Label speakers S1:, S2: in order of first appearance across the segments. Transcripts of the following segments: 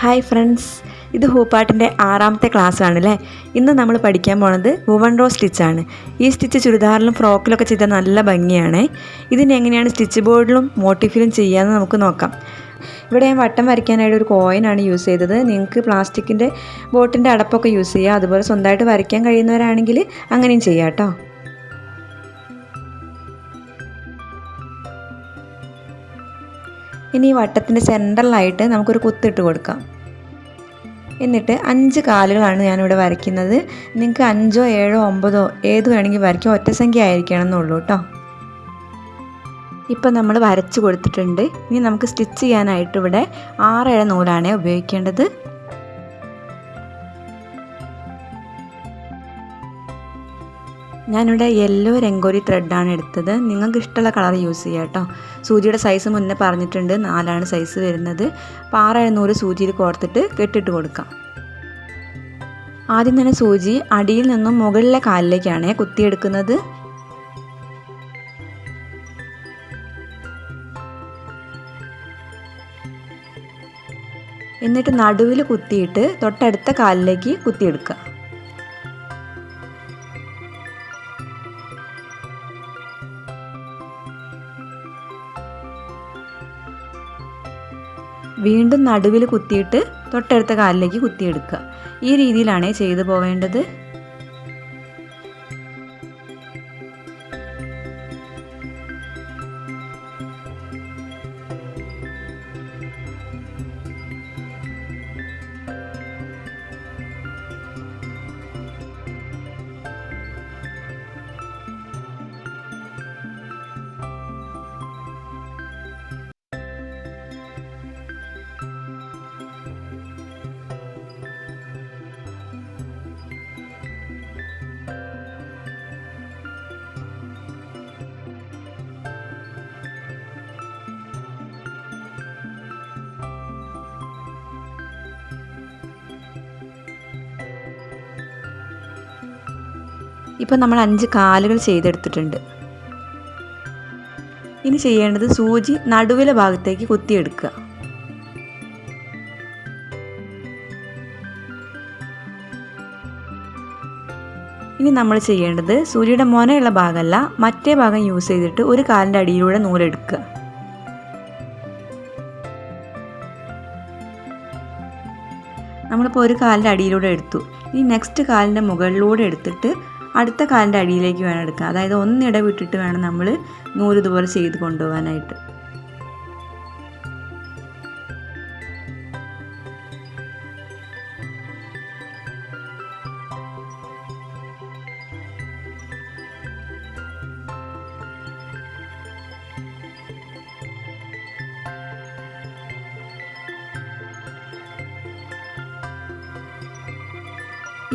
S1: Hi friends, ഇത് ഹൂപ്പാട്ടിൻ്റെ 6ാമത്തെ ക്ലാസ്സാണല്ലേ. ഇന്ന് നമ്മൾ പഠിക്കാൻ പോണത് വുവൺ റോ സ്റ്റിച്ചാണ്. ഈ സ്റ്റിച്ച് ചുരിദാറിലും ഫ്രോക്കിലൊക്കെ ചെയ്താൽ നല്ല ഭംഗിയാണ്. ഇതിന് എങ്ങനെയാണ് സ്റ്റിച്ച് ബോർഡിലും മോട്ടിഫിലും ചെയ്യാമെന്ന് നമുക്ക് നോക്കാം. ഇവിടെ ഞാൻ വട്ടം വരയ്ക്കാനായിട്ട് ഒരു കോയിനാണ് യൂസ് ചെയ്തത്. നിങ്ങൾക്ക് പ്ലാസ്റ്റിക്കിൻ്റെ ബോട്ടിൻ്റെ അടപ്പൊക്കെ യൂസ് ചെയ്യാം. അതുപോലെ സ്വന്തമായിട്ട് വരയ്ക്കാൻ കഴിയുന്നവരാണെങ്കിൽ അങ്ങനെയും ചെയ്യാം കേട്ടോ. ഇനി ഈ വട്ടത്തിൻ്റെ സെൻറ്ററിലായിട്ട് നമുക്കൊരു കുത്തിട്ട് കൊടുക്കാം. എന്നിട്ട് 5 കാലുകളാണ് ഞാനിവിടെ വരയ്ക്കുന്നത്. നിങ്ങൾക്ക് 5, 7, 9 ഏത് വേണമെങ്കിൽ വരയ്ക്കാം. ഒറ്റ സംഖ്യ ആയിരിക്കണം എന്നുള്ളൂ കേട്ടോ. ഇപ്പം നമ്മൾ വരച്ച് കൊടുത്തിട്ടുണ്ട്. ഇനി നമുക്ക് സ്റ്റിച്ച് ചെയ്യാനായിട്ട് ഇവിടെ 6 ഇഴ നൂലാണ് ഉപയോഗിക്കേണ്ടത്. ഞാനിവിടെ യെല്ലോ രംഗോലി ത്രെഡാണ് എടുത്തത്. നിങ്ങൾക്ക് ഇഷ്ടമുള്ള കളർ യൂസ് ചെയ്യാം കേട്ടോ. സൂചിയുടെ സൈസ് മുന്നേ പറഞ്ഞിട്ടുണ്ട്, 4 സൈസ് വരുന്നത്. അപ്പോൾ 6 നൂല് സൂചിയിൽ കോർത്തിട്ട് കെട്ടിട്ട് കൊടുക്കാം. ആദ്യം തന്നെ സൂചി അടിയിൽ നിന്നും മുകളിലെ കാലിലേക്കാണ് കുത്തിയെടുക്കുന്നത്. എന്നിട്ട് നടുവിൽ കുത്തിയിട്ട് തൊട്ടടുത്ത കാലിലേക്ക് കുത്തിയെടുക്കുക. വീണ്ടും നടുവിൽ കുത്തിയിട്ട് തൊട്ടടുത്ത കാലിലേക്ക് കുത്തിയെടുക്കുക. ഈ രീതിയിലാണ് ചെയ്തു പോവേണ്ടത്. ഇപ്പോൾ നമ്മൾ 5 കാലുകൾ ചെയ്തെടുത്തിട്ടുണ്ട്. ഇനി ചെയ്യേണ്ടത് സൂചി നടുവിലെ ഭാഗത്തേക്ക് കുത്തിയെടുക്കുക. ഇനി നമ്മൾ ചെയ്യേണ്ടത് സൂചിയുടെ മുനയുള്ള ഭാഗമല്ല, മറ്റേ ഭാഗം യൂസ് ചെയ്തിട്ട് ഒരു കാലിൻ്റെ അടിയിലൂടെ നൂലെടുക്കുക. നമ്മളിപ്പോൾ ഒരു കാലിൻ്റെ അടിയിലൂടെ എടുത്തു. ഇനി നെക്സ്റ്റ് കാലിൻ്റെ മുകളിലൂടെ എടുത്തിട്ട് അടുത്ത കാലിൻ്റെ അടിയിലേക്ക് വേണം എടുക്കുക. അതായത് ഒന്നിട വിട്ടിട്ട് വേണം നമ്മൾ നൂല് ഇതുപോലെ ചെയ്ത് കൊണ്ടുപോകാനായിട്ട്.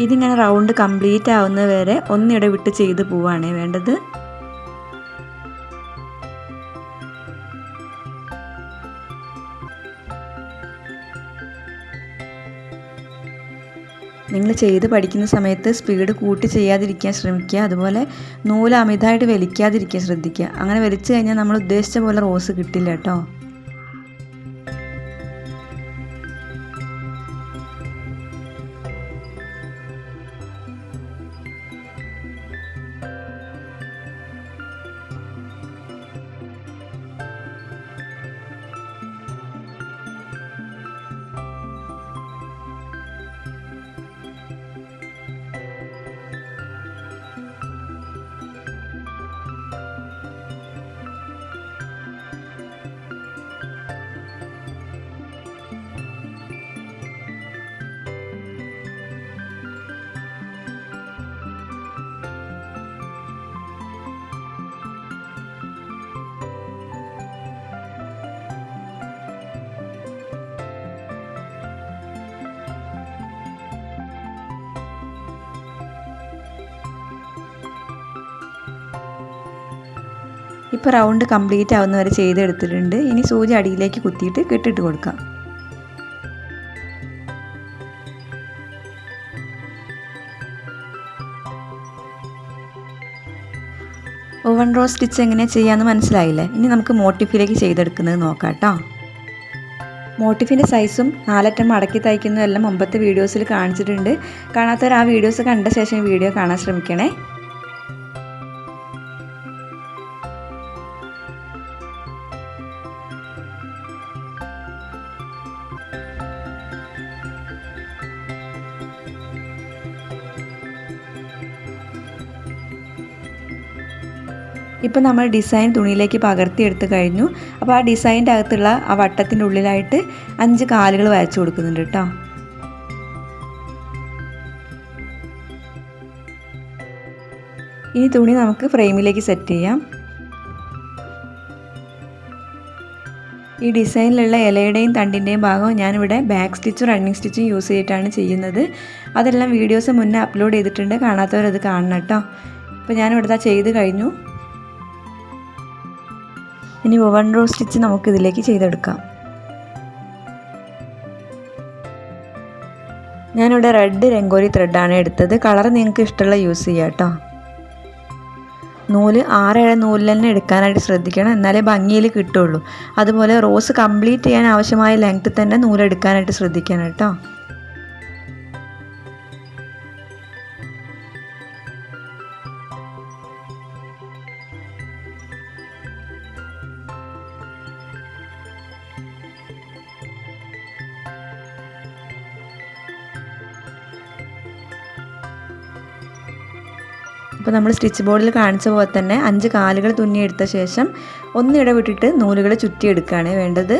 S1: ഇതിങ്ങനെ റൗണ്ട് കംപ്ലീറ്റ് ആവുന്നത് വരെ ഒന്നിട വിട്ട് ചെയ്ത് പോവുകയാണ് വേണ്ടത്. നിങ്ങൾ ചെയ്ത് പഠിക്കുന്ന സമയത്ത് സ്പീഡ് കൂട്ടി ചെയ്യാതിരിക്കാൻ ശ്രമിക്കുക. അതുപോലെ നൂല് അമിതമായിട്ട് വലിക്കാതിരിക്കാൻ ശ്രദ്ധിക്കുക. അങ്ങനെ വലിച്ചു കഴിഞ്ഞാൽ നമ്മൾ ഉദ്ദേശിച്ച പോലെ റോസ് കിട്ടില്ല കേട്ടോ. ഇപ്പോൾ റൗണ്ട് കംപ്ലീറ്റ് ആവുന്നവരെ ചെയ്തെടുത്തിട്ടുണ്ട്. ഇനി സൂചി അടിയിലേക്ക് കുത്തിയിട്ട് കെട്ടിട്ട് കൊടുക്കാം. ഓവൻ റോ സ്റ്റിച്ച് എങ്ങനെ ചെയ്യാമെന്ന് മനസ്സിലായില്ലേ? ഇനി നമുക്ക് മോട്ടിഫിലേക്ക് ചെയ്തെടുക്കുന്നത് നോക്കാം കേട്ടോ. മോട്ടിഫിൻ്റെ സൈസും 4 അറ്റം മടക്കി തയ്ക്കുന്നതും എല്ലാം മുമ്പത്തെ വീഡിയോസിൽ കാണിച്ചിട്ടുണ്ട്. കാണാത്തവർ ആ വീഡിയോസ് കണ്ട ശേഷം വീഡിയോ കാണാൻ ശ്രമിക്കണേ. ഇപ്പോൾ നമ്മൾ ഡിസൈൻ തുണിയിലേക്ക് പകർത്തിയെടുത്ത് കഴിഞ്ഞു. അപ്പോൾ ആ ഡിസൈൻ്റെ അകത്തുള്ള ആ വട്ടത്തിൻ്റെ ഉള്ളിലായിട്ട് 5 കാലുകൾ വരച്ചു കൊടുക്കുന്നുണ്ട് കേട്ടോ. ഇനി തുണി നമുക്ക് ഫ്രെയിമിലേക്ക് സെറ്റ് ചെയ്യാം. ഈ ഡിസൈനിലുള്ള ഇലയുടെയും തണ്ടിൻ്റെയും ഭാഗം ഞാനിവിടെ ബാക്ക് സ്റ്റിച്ചും റണ്ണിങ് സ്റ്റിച്ചും യൂസ് ചെയ്തിട്ടാണ് ചെയ്യുന്നത്. അതെല്ലാം വീഡിയോസ് മുന്നേ അപ്ലോഡ് ചെയ്തിട്ടുണ്ട്, കാണാത്തവരത് കാണണം കേട്ടോ. അപ്പോൾ ഞാനിവിടെ ചെയ്ത് കഴിഞ്ഞു. ഇനി വുവൺ റോ സ്റ്റിച്ച് നമുക്കിതിലേക്ക് ചെയ്തെടുക്കാം. ഞാനിവിടെ റെഡ് രംഗോലി ത്രെഡാണ് എടുത്തത്. കളർ നിങ്ങൾക്ക് ഇഷ്ടമുള്ള യൂസ് ചെയ്യാം കേട്ടോ. നൂല് 6-7 നൂലിൽ തന്നെ എടുക്കാനായിട്ട് ശ്രദ്ധിക്കണം, എന്നാലേ ഭംഗിയിൽ കിട്ടുള്ളൂ. അതുപോലെ റോസ് കംപ്ലീറ്റ് ചെയ്യാൻ ആവശ്യമായ ലെങ്ത്തിൽ തന്നെ നൂലെടുക്കാനായിട്ട് ശ്രദ്ധിക്കണം കേട്ടോ. അപ്പോൾ നമ്മൾ സ്റ്റിച്ച് ബോർഡിൽ കാണിച്ച പോലെ തന്നെ 5 കാലുകൾ തുന്നിയെടുത്ത ശേഷം 1 ഇടവിട്ടിട്ട് നൂലുകൾ ചുറ്റിയെടുക്കുകയാണ് വേണ്ടത്.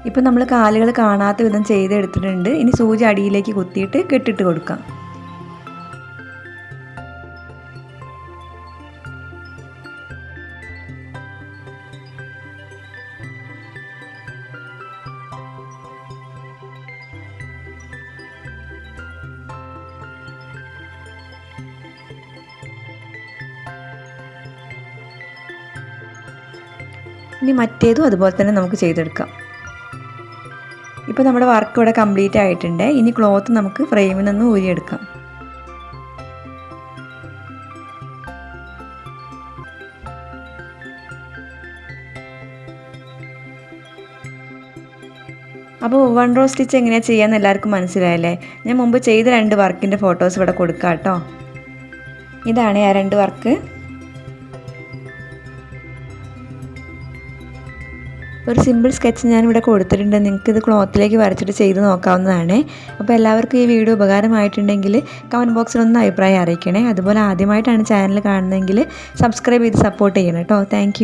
S1: ഇപ്പോൾ നമ്മൾ കാലുകൾ കാണാത്ത വിധം ചെയ്തെടുത്തിട്ടുണ്ട്. ഇനി സൂചി അടിയിലേക്ക് കുത്തിയിട്ട് കെട്ടിട്ട് കൊടുക്കാം. ഇനി മറ്റേതും അതുപോലെ തന്നെ നമുക്ക് ചെയ്തെടുക്കാം. ഇപ്പോൾ നമ്മുടെ വർക്ക് ഇവിടെ കംപ്ലീറ്റ് ആയിട്ടുണ്ട്. ഇനി ക്ലോത്ത് നമുക്ക് ഫ്രെയിമിൽ നിന്ന് ഊരിയെടുക്കാം. അപ്പോൾ വുവൺ റോ സ്റ്റിച്ച് എങ്ങനെയാണ് ചെയ്യാമെന്ന് എല്ലാവർക്കും മനസ്സിലായല്ലേ? ഞാൻ മുമ്പ് ചെയ്ത 2 വർക്കിൻ്റെ ഫോട്ടോസ് ഇവിടെ കൊടുക്കാം കേട്ടോ. ഇതാണ് ആ 2 വർക്ക്. ഒരു സിമ്പിൾ സ്കെച്ച് ഞാനിവിടെ കൊടുത്തിട്ടുണ്ട്. നിങ്ങൾക്കിത് ക്ലോത്തിലേക്ക് വരച്ചിട്ട് ചെയ്ത് നോക്കാവുന്നതാണ്. അപ്പോൾ എല്ലാവർക്കും ഈ വീഡിയോ ഉപകാരമായിട്ടുണ്ടെങ്കിൽ കമൻറ്റ് ബോക്സിൽ ഒന്ന് അഭിപ്രായം അറിയിക്കണേ. അതുപോലെ ആദ്യമായിട്ടാണ് ചാനൽ കാണുന്നതെങ്കിൽ സബ്സ്ക്രൈബ് ചെയ്ത് സപ്പോർട്ട് ചെയ്യണം കേട്ടോ. താങ്ക്